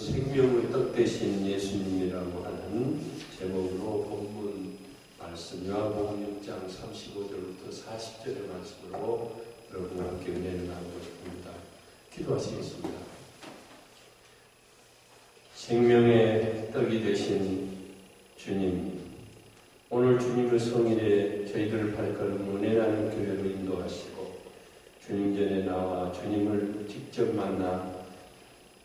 생명의 떡 되신 예수님이라고 하는 제목으로 본문 말씀 요한복음 6장 35절부터 40절의 말씀으로 여러분과 함께 은혜를 나누고 싶습니다. 기도하시겠습니다. 생명의 떡이 되신 주님, 오늘 주님의 성일에 저희들 발걸음 은혜라는 교회로 인도하시고 주님 전에 나와 주님을 직접 만나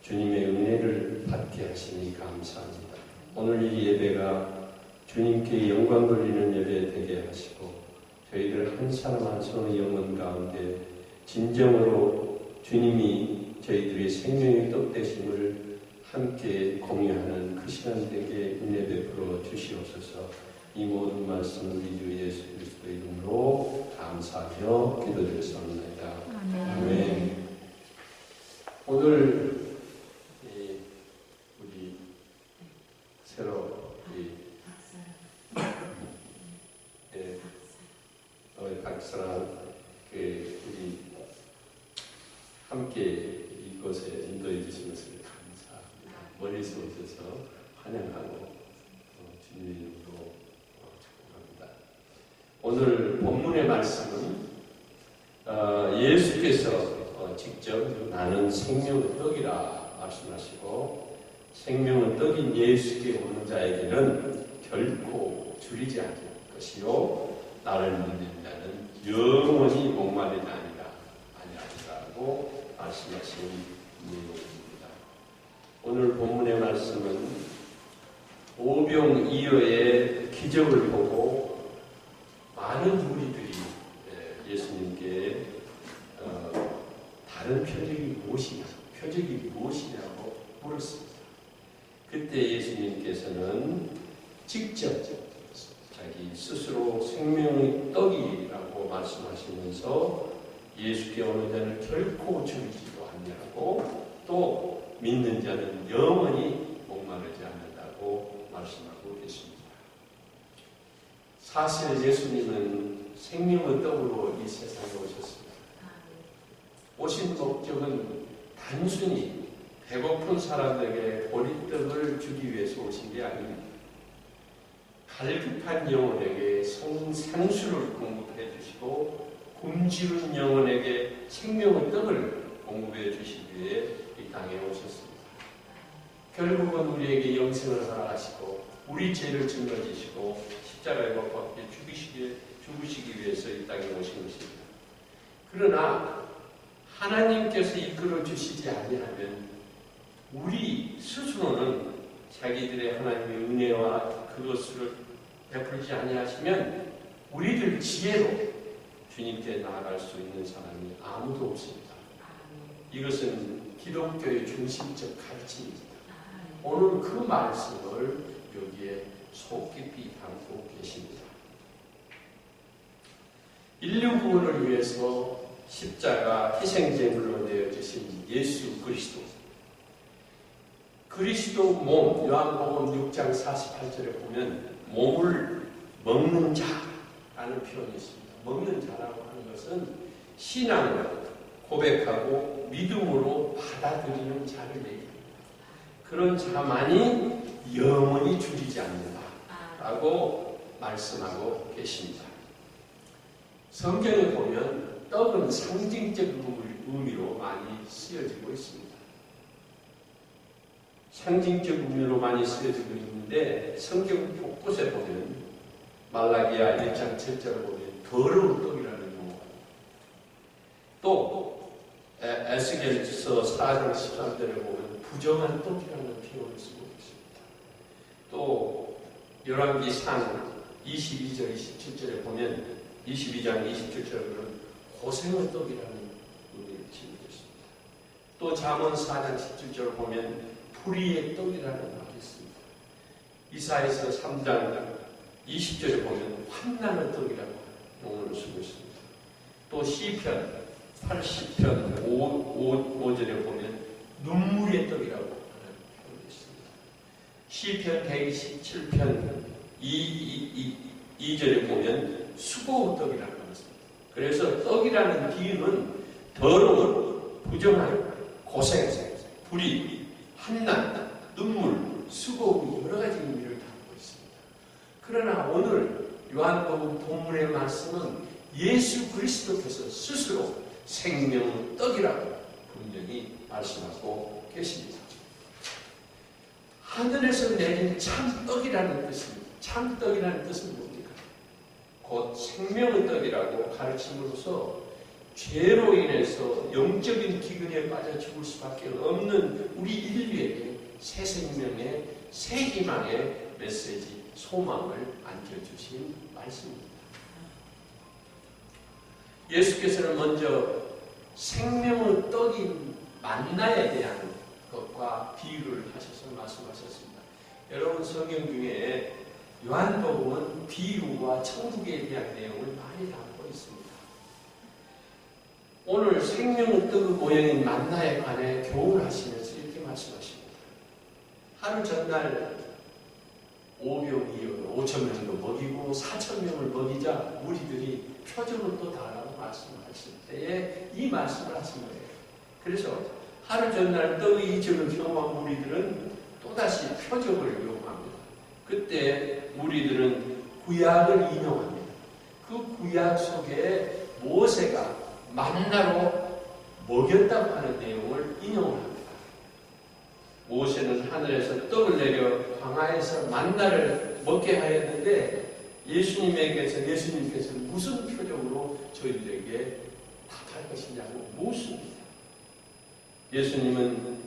주님의 은혜를 받게 하시니 감사합니다. 오늘 이 예배가 주님께 영광 돌리는 예배 되게 하시고 저희들 한 사람 한 사람의 영혼 가운데 진정으로 주님이 저희들의 생명의 떡 되심을 함께 공유하는 그 시간 되게 은혜 베풀어 주시옵소서. 이 모든 말씀 우리 주 예수 그리스도의 이름으로 감사하며 기도드렸습니다. 아멘. 오늘 우리 새로 박사랑 우리 함께 이곳에 인도해 주시면서 감사합니다. 멀리서 오셔서 환영하고 주님의 이름으로 축복합니다. 오늘 본문의 말씀은 예수께서 직접 나는 생명의 떡이라 말씀하시고 생명의 떡인 예수께 오는 자에게는 결코 줄이지 않을 것이요 나를 믿는 자는 영원히 목마르지 아니하리라고 말씀하신 내용입니다. 오늘 본문의 말씀은 오병이어의 기적을 보고 많은 무리들이 예수님께 다른 표적이 무엇이냐고 물었습니다. 그때 예수님께서는 직접 자기 스스로 생명의 떡이라고 말씀하시면서 예수께 오는 자는 결코 줄이지도 않냐고 또 믿는 자는 영원히 목마르지 않는다고 말씀하고 계십니다. 사실 예수님은 생명의 떡으로 이 세상에 오셨습니다. 오신 목적은 단순히 배고픈 사람들에게 보리떡을 주기 위해서 오신 게 아닙니다. 갈급한 영혼에게 상수를 공급해 주시고 굶주린 영혼에게 생명의 떡을 공급해 주시기 위해 이 땅에 오셨습니다. 결국은 우리에게 영생을 허락하시고 우리 죄를 짊어지시고 십자가에 못 박혀 죽으시기 위해서 이 땅에 오신 것입니다. 그러나 하나님께서 이끌어 주시지 아니하면 우리 스스로는 자기들의 하나님의 은혜와 그것을 베풀지 아니하시면 우리들 지혜로 주님께 나아갈 수 있는 사람이 아무도 없습니다. 이것은 기독교의 중심적 가르침입니다. 오늘 그 말씀을 여기에 속 깊이 담고 계십니다. 인류 구원을 위해서 십자가 희생제물로 내어주신 예수 그리스도 몸, 요한복음 6장 48절에 보면 몸을 먹는 자라는 표현이 있습니다. 먹는 자라고 하는 것은 신앙을 고백하고 믿음으로 받아들이는 자를 얘기합니다. 그런 자만이 영원히 줄이지 않는다라고 말씀하고 계십니다. 성경에 보면 떡은 상징적 의미로 많이 쓰여지고 있습니다. 상징적 의미로 많이 쓰여지고 있는데 성경 곳곳에 보면 말라기야 1장 7절을 보면 더러운 떡이라는 용어가 또 에스겔서 4장 13절에 보면 부정한 떡이라는 표현을 쓰고 있습니다. 또 열왕기상 22절 27절에 보면 22장 27절에 보면 고생의 떡이라는 의미를 지니고 있습니다. 또 잠언 4장 17절을 보면 불의의 떡이라는 말이 있습니다. 이사야서 3장 20절에 보면 환난의 떡이라고 용어를 쓰고 있습니다. 또 시편 80편 5절에 보면 눈물의 떡이라고 하는 표현이 있습니다. 시편 127편 2절에 보면 수고의 떡이라고 하습니다. 그래서 떡이라는 비유는 더러운, 부정한, 고생, 불의, 환난, 눈물, 수고 여러 가지 의미를 담고 있습니다. 그러나 오늘 요한복음 본문의 말씀은 예수 그리스도께서 스스로 생명의 떡이라고 분명히 말씀하고 계십니다. 하늘에서 내린 참떡이라는 뜻입니다. 참떡이라는 뜻은 뭡니까? 곧 생명의 떡이라고 가르침으로써 죄로 인해서 영적인 기근에 빠져 죽을 수밖에 없는 우리 인류에게 새 생명의, 새 희망의 메시지, 소망을 안겨주신 말씀입니다. 예수께서는 먼저 생명의 떡인 만나에 대한 것과 비유를 하셔서 말씀하셨습니다. 여러분 성경 중에 요한복음은 비유와 천국에 대한 내용을 많이 담고 있습니다. 오늘 생명의 떡의 모형인 만나에 관해 교훈을 하시면서 이렇게 말씀하십니다. 하루 전날 5,000명도 먹이고 4,000명을 먹이자 무리들이 표적을 또 달라고 말씀하실 때에 이 말씀을 하신 거예요. 그래서 하루 전날 떡의 이적을 경험한 무리들은 또다시 표적을 요구합니다. 그때 무리들은 구약을 인용합니다. 그 구약 속에 모세가 만나로 먹였다고 하는 내용을 인용합니다. 모세는 하늘에서 떡을 내려 광야에서 만나를 먹게 하였는데 예수님께서 무슨 표적으로 저희들에게 답할 것이냐고 묻습니다. 예수님은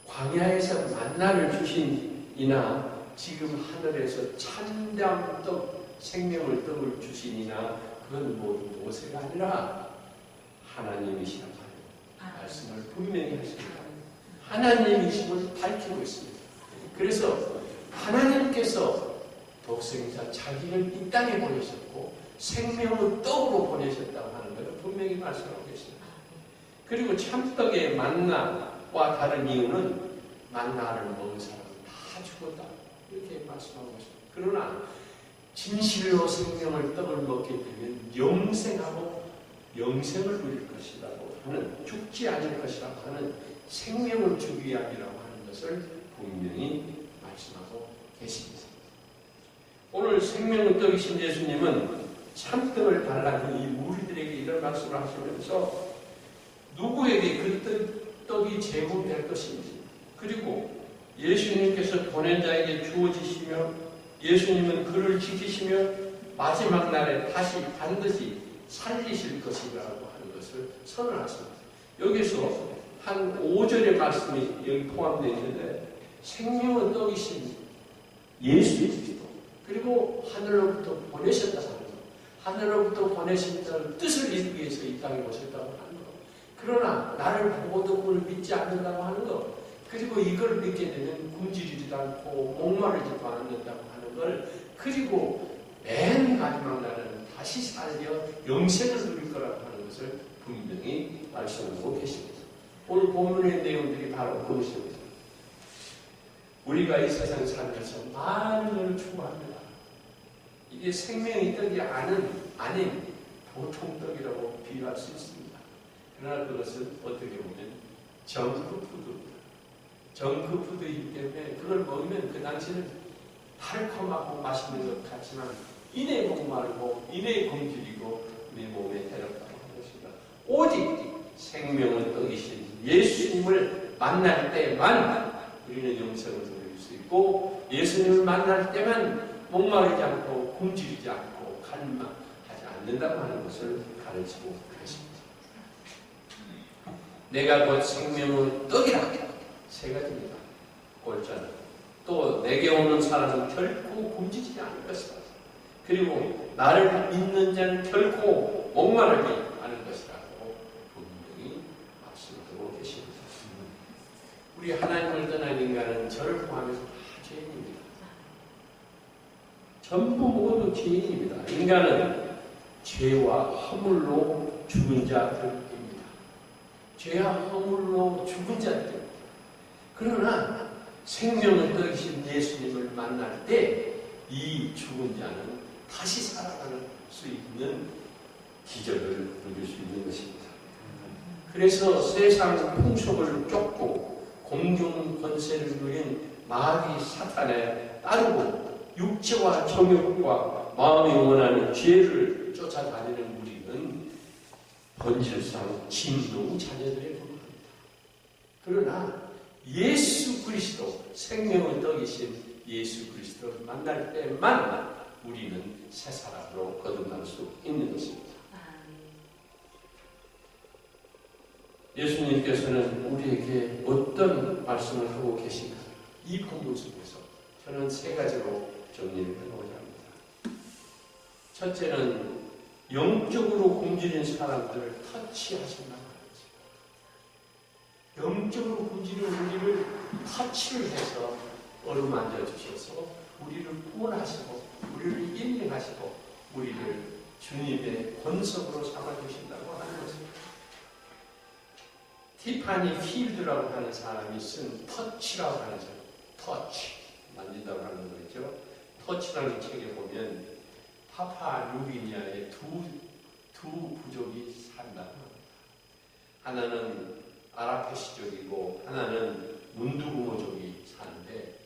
광야에서 만나를 주신 이나 지금 하늘에서 참담 떡, 생명의 떡을 주신 이나 그건 모두 모세가 아니라 하나님이시라고 하는 말씀을 분명히 하십니다. 하나님이심을 밝히고 있습니다. 그래서 하나님께서 독생자 자기를 이 땅에 보내셨고 생명의 떡으로 보내셨다고 하는 것을 분명히 말씀하고 계십니다. 그리고 참떡의 만나와 다른 이유는 만나를 먹은 사람은 다 죽었다 이렇게 말씀하고 있습니다. 그러나 진실로 생명의 떡을 먹게 되면 영생하고 영생을 누릴 것이라고 하는, 죽지 않을 것이라고 하는 생명을 주기 위함이라고 하는 것을 분명히 말씀하고 계십니다. 오늘 생명의 떡이신 예수님은 참떡을 달라는 이 무리들에게 이런 말씀을 하시면서 누구에게 그 떡이 제공될 것인지, 그리고 예수님께서 보낸 자에게 주어지시며 예수님은 그를 지키시며 마지막 날에 다시 반드시 살리실 것이라고 하는 것을 선언하십니다. 여기서 한 5절의 말씀이 여기 포함되어 있는데 생명의 떡이신 예수 그리스도, 그리고 하늘로부터 보내셨다고 하는 것, 하늘로부터 보내신 자를 뜻을 이루기 위해서 이 땅에 오셨다고 하는 것, 그러나 나를 보고도 그걸 믿지 않는다고 하는 것, 그리고 이걸 믿게 되면 굶주리지도 않고 목마르지도 않는다고 하는 걸, 그리고 맨 마지막 날은 다시 살려 영생을 누릴 거라고 하는 것을 분명히 말씀하고 계십니다. 오늘 본문의 내용들이 바로 그것입니다. 우리가 이 세상 살면서 많은 것을 추구합니다. 이게 생명의 떡이 아닌 보통 떡이라고 비유할 수 있습니다. 그러나 그것은 어떻게 보면 정크푸드입니다. 정크푸드이기 때문에 그걸 먹으면 그 당시는 달콤하고 맛있는 것 같지만 이내 목마르고 이내 굶주리고 내 몸에 해롭다고 하는 것입니다. 오직 생명의 떡이신 예수님을 만날 때만 우리는 영생을 누릴 수 있고, 예수님을 만날 때만 목마르지 않고 굶주리지 않고 갈망하지 않는다고 하는 것을 가르치고 계십니다. 내가 곧 생명의 떡이라, 세 가지입니다. 골자는 또 내게 오는 사람은 결코 굶주리지 않을 것이다. 그리고 나를 믿는 자는 결코 목마르지 않을 것이라고 분명히 말씀하고 계십니다. 우리 하나님을 떠난 인간은 저를 포함해서 다 죄인입니다. 전부 모두 죄인입니다. 인간은 죄와 허물로 죽은 자들입니다. 죄와 허물로 죽은 자들. 그러나 생명을 떡이신 예수님을 만날 때 이 죽은 자는 다시 살아갈 수 있는 기적을 누릴 수 있는 것입니다. 그래서 세상 풍속을 쫓고 공중 권세를 누린 마귀 사탄에 따르고 육체와 정욕과 마음이 원하는 죄를 쫓아다니는 우리는 본질상 진노 자녀들에 불과합니다. 그러나 예수 그리스도, 생명의 떡이신 예수 그리스도를 만날 때만 우리는 새 사람으로 거듭날 수 있는 것입니다. 예수님께서는 우리에게 어떤 말씀을 하고 계신가? 이 본문 속에서 저는 세 가지로 정리를 해보고자 합니다. 첫째는 영적으로 굶주린 사람들을 터치하신다는 거죠. 영적으로 굶주린 우리를 터치를 해서 어루만져 주셔서 우리를 구원하시고 우리를 인정하시고 우리를 주님의 권속으로 삼아주신다고 하는 것입니다. 티파니 필드라고 하는 사람이 쓴 터치라고 하는 책, 터치, 만진다고 하는 거죠. 터치라는 책에 보면 파푸아뉴기니아의 두 부족이 산다고 합니다. 하나는 아라파시족이고 하나는 문두구모족이 사는데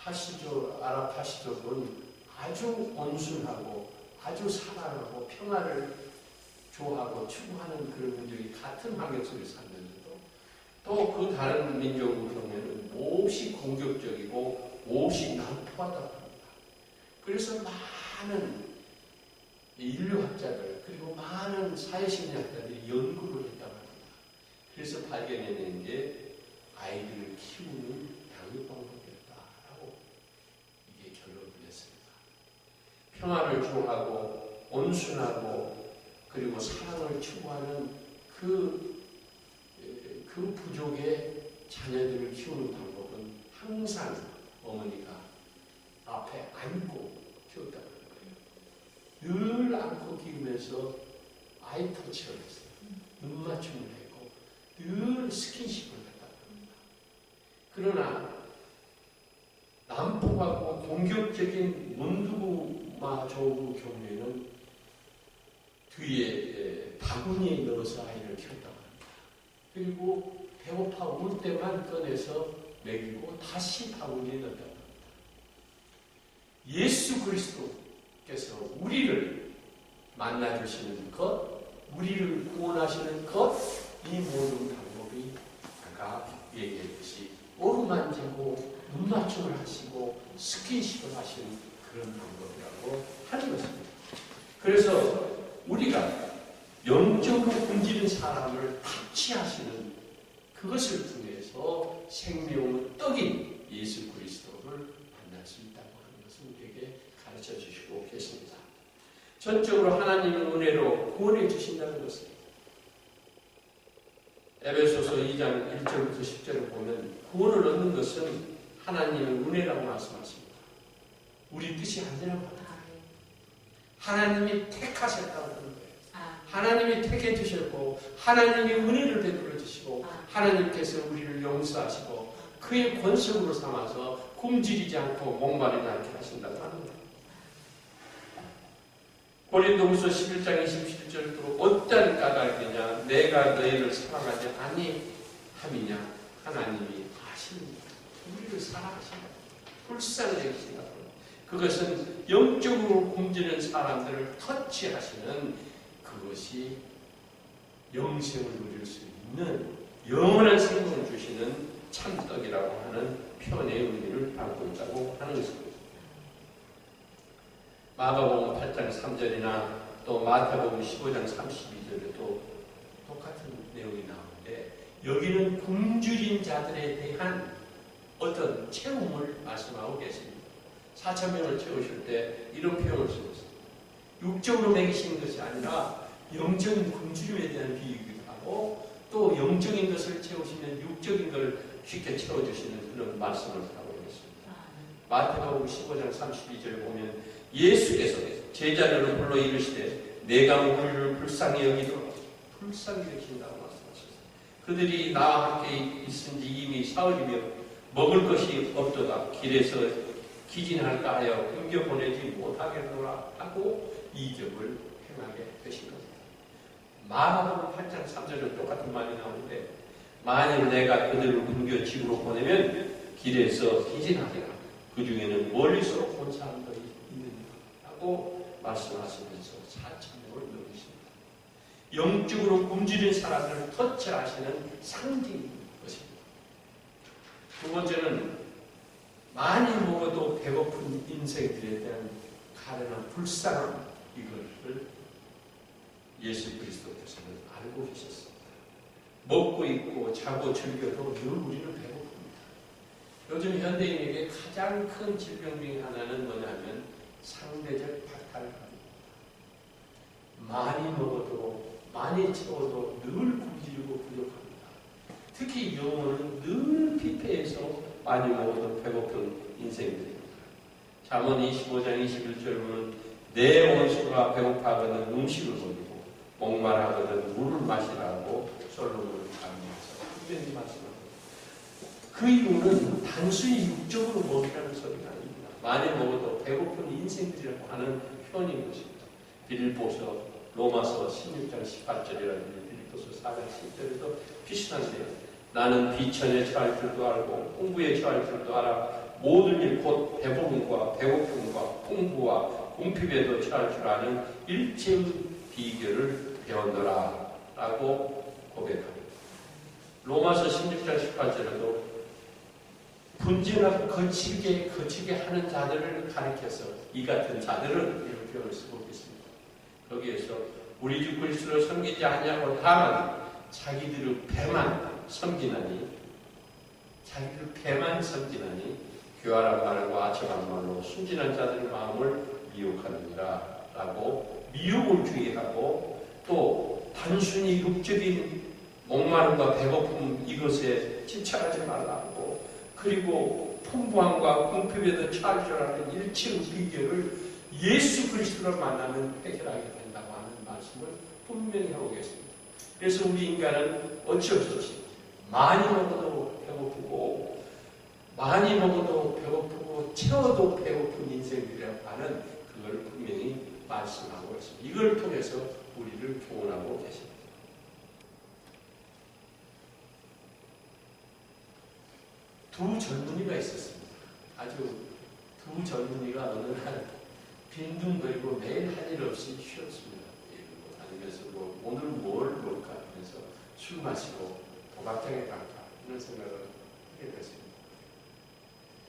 아라파시족은 아주 온순하고 아주 사랑하고 평화를 좋아하고 추구하는 그런 민족이 같은 환경 속에 살면서도 또 그 다른 민족의 경우에는 몹시 공격적이고 몹시 난폭하다고 합니다. 그래서 많은 인류학자들 그리고 많은 사회심리학자들이 연구를 했다고 합니다. 그래서 발견해낸 게 아이들을 키우는 양육 방법이었다라고 이게 결론을 냈습니다. 평화를 좋아하고 온순하고 그리고 사랑을 추구하는 그 부족의 자녀들을 키우는 방법은 항상 어머니가 앞에 안고 키웠다는 거예요. 늘 안고 키우면서 아이 터치를 했어요. 눈 맞춤을 했고 늘 스킨십을 했다고 합니다. 그러나 난폭하고 공격적인 문두구마족의 경우에는 뒤에 바구니에 넣어서 아이를 키웠다고 합니다. 그리고 배고파 울 때만 꺼내서 먹이고 다시 바구니에 넣었다고 합니다. 예수 그리스도께서 우리를 만나주시는 것, 우리를 구원하시는 것, 이 모든 방법이 아까 얘기했듯이 어루만지고 눈맞춤을 하시고 스킨십을 하시는 그런 방법이라고 하는 것입니다. 그래서 우리가 영적으로 굶주린 사람을 터치하시는 그것을 통해서 생명의 떡인 예수 그리스도를 만날 수 있다고 하는 것을 우리에게 가르쳐 주시고 계십니다. 전적으로 하나님의 은혜로 구원해 주신다는 것입니다. 에베소서 2장 1절부터 10절을 보면 구원을 얻는 것은 하나님의 은혜라고 말씀하십니다. 우리 뜻이 안 되는 겁니다. 하나님이 택하셨다고 하는 거예요. 하나님이 택해 주셨고 하나님이 은혜를 베풀어 주시고 하나님께서 우리를 용서하시고 그의 권속으로 삼아서 굶주리지 않고 목마르지 않게 하신다고 합니다. 고린도후서 11장 27절도 어떤 까닭이냐 내가 너희를 사랑하지 아니함이냐 하나님이 아십니다. 우리를 사랑하신다. 불쌍히 여기신다. 그것은 영적으로 굶주린 사람들을 터치하시는 그것이 영생을 누릴 수 있는 영원한 생명을 주시는 참떡이라고 하는 표현의 의미를 담고 있다고 하는 것입니다. 마가복음 8장 3절이나 또 마태복음 15장 32절에도 똑같은 내용이 나오는데 여기는 굶주린 자들에 대한 어떤 체험을 말씀하고 계십니다. 4,000명을 채우실 때 이런 표현을 쓰고 있습니다. 육적으로 먹이시는 것이 아니라 영적인 굶주림에 대한 비유이기도 하고 또 영적인 것을 채우시면 육적인 것을 쉽게 채워주시는 그런 말씀을 하고 있습니다. 마태복음 15장 32절에 보면 예수께서 제자들을 불러 이르시되 내가 우리를 불쌍히 여기도록 불쌍히 여기신다고 말씀하셨습니다. 그들이 나와 함께 있은 지 이미 사흘이며 먹을 것이 없도다 길에서 기진할까 하여 옮겨 보내지 못하겠노라 하고 이적을 행하게 되신 겁니다. 마가복음 8장 3절은 똑같은 말이 나오는데 만일 내가 그들을 굶겨 집으로 보내면 길에서 기진하리라. 그 중에는 멀리서 온 사람들이 있느니라고 말씀하시면서 4,000명을 넘기십니다. 영적으로 굶주린 사람들을 터치하시는 상징인 것입니다. 두 번째는 많이 먹어도 배고픈 인생들에 대한 가련한 불쌍함, 이것을 예수 그리스도께서는 알고 계셨습니다. 먹고 입고 자고 즐겨도 늘 우리는 배고픕니다. 요즘 현대인에게 가장 큰 질병 중에 하나는 뭐냐면 상대적 박탈감입니다. 많이 먹어도 많이 채워도 늘 굶주리고 부족합니다. 특히 영혼은 늘 피폐해서 많이 먹어도 배고픈 인생들입니다. 잠언 25장 21절 보면 내 원수가 배고파하거든 음식을 먹이고 목말하거든 물을 마시라고 솔로몬을 강요해서 분명히 말씀합니다. 그 이유는 단순히 육적으로 먹이라는 소리가 아닙니다. 많이 먹어도 배고픈 인생들이라고 하는 표현인 것입니다. 빌립보서 로마서 16장 18절이라든지 빌립보서 4장 10절에도 비슷한데요. 나는 비천에 처할 줄도 알고 홍부에 처할 줄도 알아 모든 일 곧 배부름과 배고픔과 풍부와 궁핍에도 처할 줄 아는 일체의 비결을 배웠노라 라고 고백합니다. 로마서 16장 18절에도 분진하고 거칠게 하는 자들을 가리켜서 이 같은 자들은 이런 표현을 쓰고 있습니다. 거기에서 우리 주 그리스도를 섬기지 아니하고 다만 자기들의 배만 섬기나니 교활한 말과 아첨한 말로 순진한 자들의 마음을 미혹하느니라 라고 미혹을 주의하고 또 단순히 육적인 목마름과 배고픔 이것에 집착하지 말라고 그리고 풍부함과 궁핍에도 처할 줄 아는 일체의 비결을 예수 그리스도를 만나면 해결하게 된다고 하는 말씀을 분명히 하고 계십니다. 그래서 우리 인간은 어찌 없이 많이 먹어도 배고프고 많이 먹어도 배고프고 채워도 배고픈 인생이라고 하는 그걸 분명히 말씀하고 있습니다. 이걸 통해서 우리를 교훈하고 계십니다. 두 젊은이가 있었습니다. 두 젊은이가 어느 날 빈둥거리고 매일 할 일 없이 쉬었습니다. 다니면서 오늘 뭘 먹을까 하면서 술 마시고 도박장에 갈까 이런 생각을 하게 됐습니다.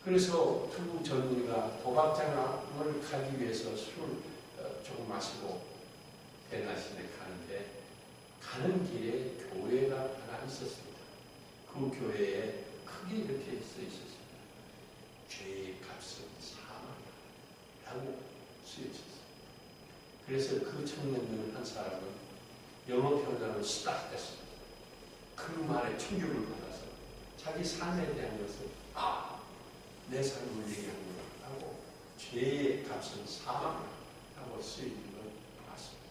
그래서 두 젊은이가 도박장을 가기 위해서 술을 조금 마시고 대낮에 가는데 가는 길에 교회가 하나 있었습니다. 그 교회에 크게 이렇게 써 있었습니다. 죄의 값은 사망이라고 쓰여 있었습니다. 그래서 그 청년 중 한 사람은 영어 표현을 시작했습니다. 그 말에 충격을 받아서 자기 삶에 대한 것을 내 삶을 얘기하는구나 하고 죄의 값은 사망이라고 쓰여 있는 걸 봤습니다.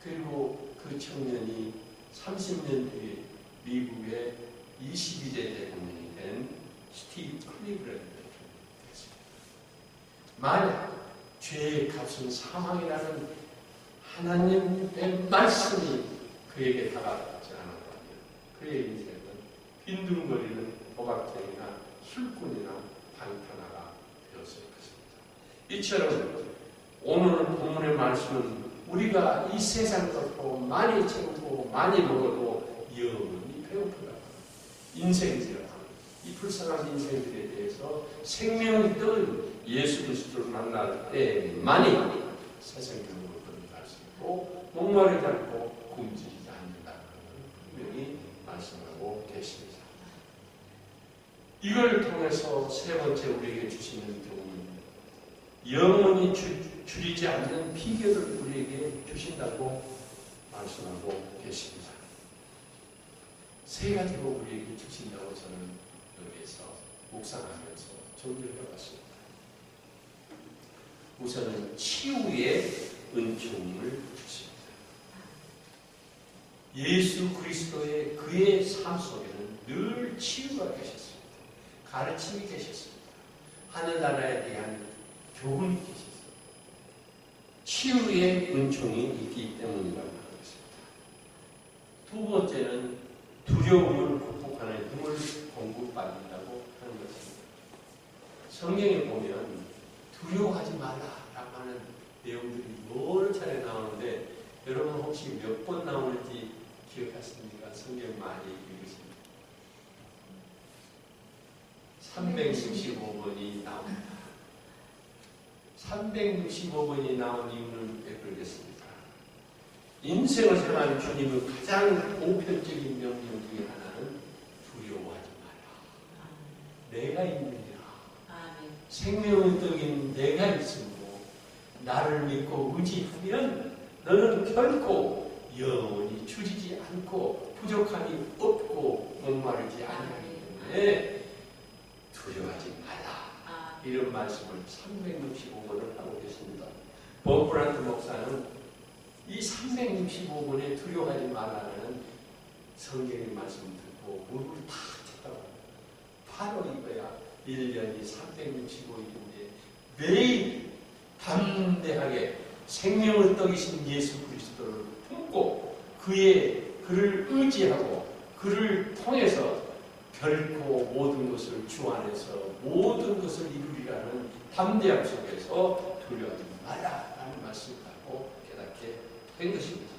그리고 그 청년이 30년 뒤에 미국의 22대 대통령이 된 스티브 클리브랜드를 했습니다. 만약 죄의 값은 사망이라는 하나님의 말씀이 그에게 다가가지 않았다면 그의 인생은 빈둥거리는 도박쟁이나 술꾼이나 방탕아가 되었을 것입니다. 이처럼 오늘 본문의 말씀은 우리가 이 세상 것도 많이 채우고 많이 먹어도 영원히 배고프다. 인생이라고 하는 이 불쌍한 인생들에 대해서 생명이 떠는 예수 그리스도를 만날 때만이 세상 경험을 거듭날 수 있고 목마르지 않고 굶주리지 않는다는 분명히 말씀하고 계십니다. 이걸 통해서 세 번째 우리에게 주시는 교훈은 영원히 줄이지 않는 비결을 우리에게 주신다고 말씀하고 계십니다. 세 가지로 우리에게 주신다고 저는 여기에서 묵상하면서 정리해봤습니다. 우선은 치유의 은총을 주십니다. 예수 그리스도의 그의 삶 속에는 늘 치유가 계셨습니다. 가르침이 계셨습니다. 하늘나라에 대한 교훈이 계셨습니다. 치유의 은총이 있기 때문이라고 하고 있습니다. 두 번째는 두려움을 극복하는 힘을 공급받는다고 하는 것입니다. 성경에 보면 두려워하지 말라라고 하는 내용들이 여러 차례 나오는데 여러분 혹시 몇 번 나오는지 기억하십니까? 성경 많이 읽으십니다. 365번이 나옵니다. 365번이 나온 이유는 왜 그러겠습니까? 인생을 살아가는 주님의 가장 보편적인 명령 중에 하나는 두려워하지 마라. 내가 있느니라. 생명의 떡인 내가 있으므로 나를 믿고 의지하면 너는 결코 영원히 줄이지 않고 부족함이 없고 목마르지 아니하기 때문에 두려워하지 말라. 이런 말씀을 365번을 하고 계십니다. 버프란트 목사는 이 365번에 두려워하지 말라는 성경의 말씀을 듣고 무릎을 탁 쳤다고 합니다. 8월이거야 1년이 365일인데 매일 담대하게 생명을 떡이신 예수 그리스도를 품고 그를 의지하고 그를 통해서 결코 모든 것을 주 안에서 모든 것을 이루리라는 담대함 속에서 두려워하지 말라라는 말씀을 하고 깨닫게 된 것입니다.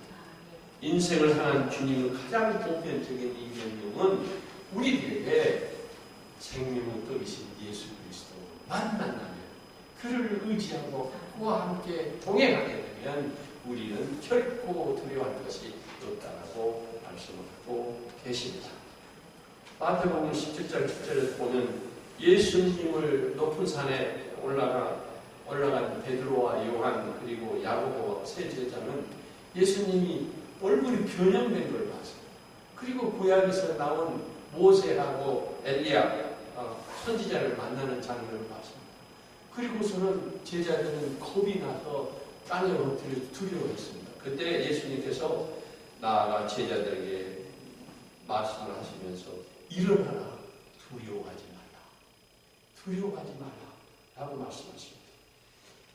인생을 향한 주님의 가장 보편적인 이 명령은 우리들에게 생명의 떡이신 예수 그리스도만 만나면 그를 의지하고 그와 함께 동행하게 되면 우리는 결코 두려워할 것이 없다라고 말씀을 하고 계십니다. 마태복음 17장 10절에 보면 예수님을 높은 산에 올라간 베드로와 요한 그리고 야고보 세 제자는 예수님이 얼굴이 변형된 걸 봤어요. 그리고 구약에서 나온 모세하고 엘리야 선지자를 만나는 장면을 봤습니다. 그리고서는 제자들은 겁이 나서 땅에 엎드려 두려워했습니다. 그때 예수님께서 나아가 제자들에게 말씀을 하시면서 일어나라, 두려워하지 말라 라고 말씀하십니다.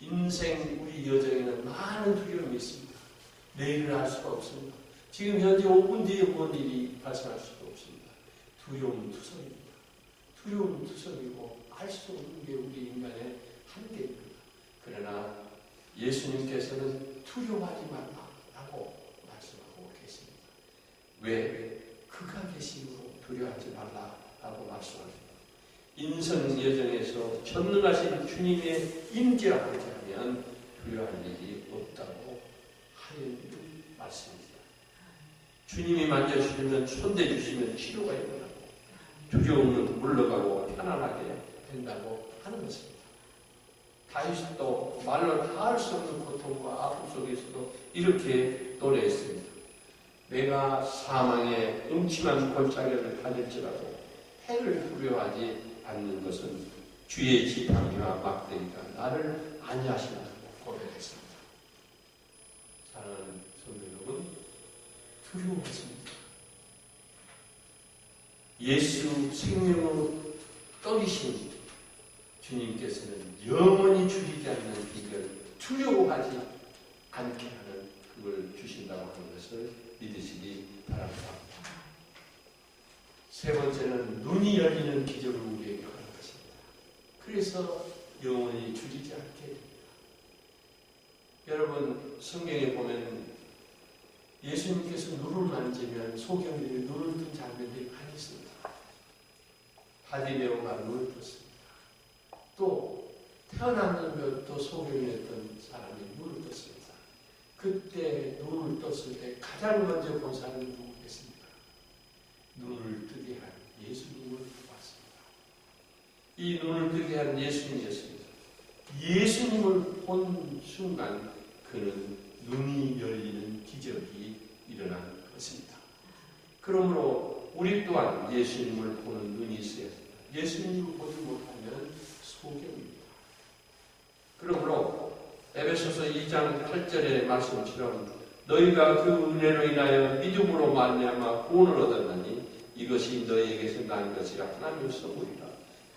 인생 우리 여정에는 많은 두려움이 있습니다. 내일을 알 수가 없습니다. 지금 현재 5분 뒤에 뭔 일이 발생할 수도 없습니다. 두려움은 투성이고 알 수 없는 게 우리 인간의 한계입니다. 그러나 예수님께서는 두려워하지 말라라고 말씀하고 계십니다. 왜? 그가 계심으로 두려워하지 말라라고 말씀하십니다. 인생 여정에서 전능하신 주님의 임재와 함께하면 두려워할 일이 없다고 하는 말씀입니다. 주님이 만져주시면 손대주시면 치료가 일어나고 두려움은 물러가고 편안하게 된다고 하는 것입니다. 다윗도 말로 다 할 수 없는 고통과 아픔 속에서도 이렇게 노래했습니다. 내가 사망의 음침한 골짜기를 다닐지라도 해를 두려워하지 않는 것은 주의 지팡이와 막대기가 나를 안위하신다고 고백했습니다. 사랑하는 성도 여러분, 두려워하십니다. 예수 생명의 떡이신 주님께서는 영원히 줄이지 않는 비결, 두려워하지 않게 하는 그걸 주신다고 하는 것을 믿으시기 바랍니다. 세 번째는 눈이 열리는 기적을 우리에게 하는 것입니다. 그래서 영원히 줄이지 않게 됩니다. 여러분 성경에 보면 예수님께서 눈을 만지면 소경들이 눈을 뜬 장면들이 많이 있습니다. 바디메오가 눈을 떴습니다. 또 태어났는데도 소경이었던 사람이 눈을 떴습니다. 그때 눈을 떴을 때 가장 먼저 본 사람이 누구겠습니까? 눈을 뜨게 한 예수님을 봤습니다. 이 눈을 뜨게 한 예수님이었습니다. 예수님을 본 순간 그는 눈이 열리는 기적이 일어난 것입니다. 그러므로 우리 또한 예수님을 보는 눈이 있어야 합니다. 예수님을 보지 못하면 소경입니다. 그러므로 에베소서 2장 8절의 말씀처럼 너희가 그 은혜로 인하여 믿음으로 말미암아 구원을 얻었나니 이것이 너희에게서 난 것이 하나님의 선물이라.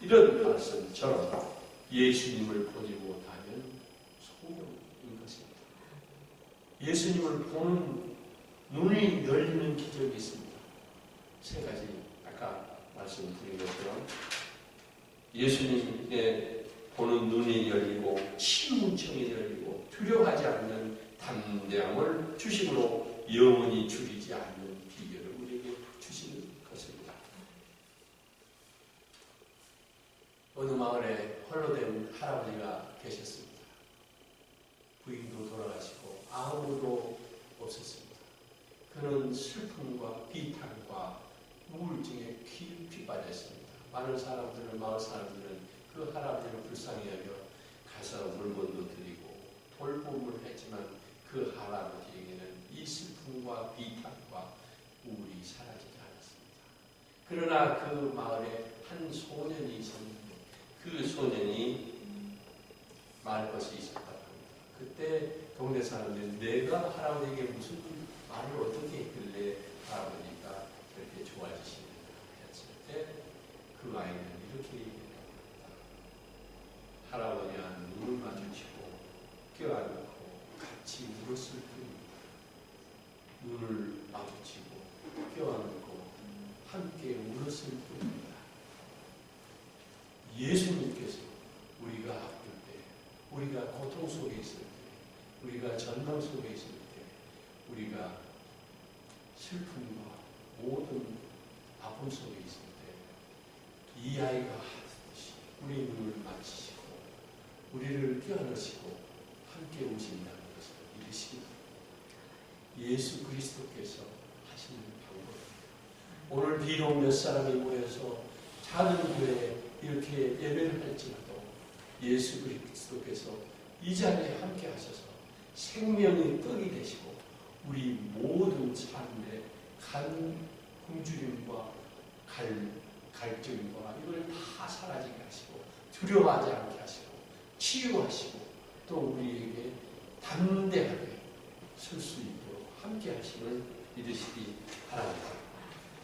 이런 말씀처럼 예수님을 보지 못하면 소경인 것입니다. 예수님을 보는 눈이 열리는 기적이 있습니다. 세 가지 아까 말씀드린 것처럼 예수님의 보는 눈이 열리고 신문청이 열리고 두려워하지 않는 담대함을 주심으로 영원히 줄이지 않는 비결을 우리에게 주시는 것입니다. 어느 마을에 홀로 된 할아버지가 계셨습니다. 부인도 돌아가시고 아무도 없었습니다. 그는 슬픔과 비탄과 우울증에 깊이 빠졌습니다. 많은 사람들은, 마을 사람들은 그 할아버지를 불쌍히 여겨 가서 물건도 드리고 돌봄을 했지만 그 할아버지에게는 이 슬픔과 비탄과 우울이 사라지지 않았습니다. 그러나 그 마을에 한 소년이 있었는데 그 소년이 말벗이 있었다고 합니다. 그때 동네 사람들이 내가 할아버지에게 무슨 말을 어떻게 했길래 할아버지가 그렇게 좋아지시는가 했을 때 그 아이는 이렇게 얘기했다고 합니다. 할아버지와 눈을 마주치고 껴안고 같이 울었을 뿐입니다. 눈을 마주치고 껴안고 함께 울었을 뿐입니다. 예수님께서 우리가 아플 때, 우리가 고통 속에 있을 때, 우리가 전망 속에 있을 때, 우리가 슬픔과 모든 아픔 속에 있을 때 이 아이가 하듯이 우리 눈을 맞추시고 우리를 껴안으시고 함께 오신다는 것을 믿으십니다. 예수 그리스도께서 하시는 방법입니다. 오늘 비록 몇 사람이 모여서 작은 교회에 이렇게 예배를 할지라도 예수 그리스도께서 이 자리에 함께 하셔서 생명의 떡이 되시고 우리 모든 삶의 굶주림과 갈증과 이걸 다 사라지게 하시고 두려워하지 않게 하시고 치유하시고 또 우리에게 담대하게 설 수 있도록 함께 하심을 믿으시기 바랍니다.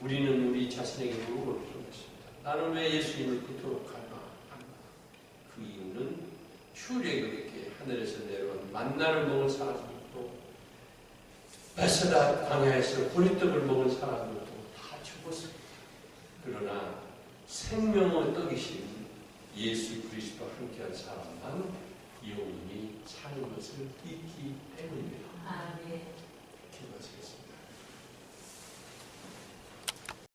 우리는 우리 자신에게 물어볼 필요가 있습니다. 나는 왜 예수님을 그토록 갈망하는가? 그 이유는 출애굽에게 하늘에서 내려온 만나를 먹은 사람들도 베세다 광야에서 보리떡을 먹은 사람들도 다 죽었습니다. 그러나 생명의 떡이신 예수 그리스도와 함께한 사람만 영원히 사는 것을 잊기 때문입니다. 아멘. 기도하시겠습니다.